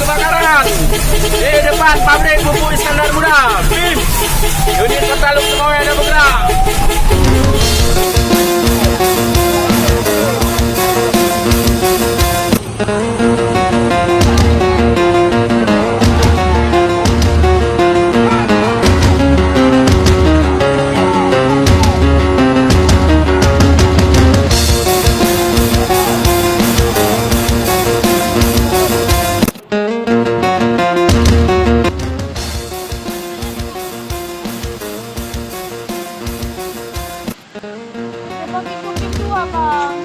kebakaran di depan pabrik pupuk Iskandar Muda. BIM unit Pertaluk Semoy ada bergerak. Pintu abang.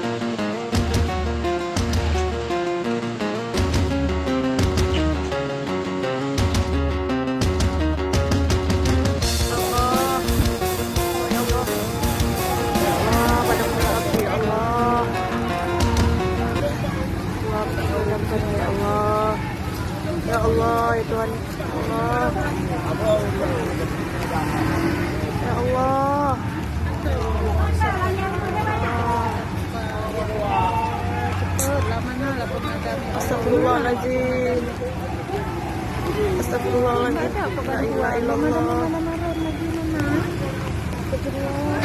Ya Allah, ya Tuhan Allah. Ya Allah. Astagfirullahaladzim. Astagfirullahaladzim. La ilaha illallah. Astagfirullah.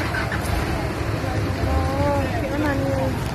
Ya Allah. Gimana nih?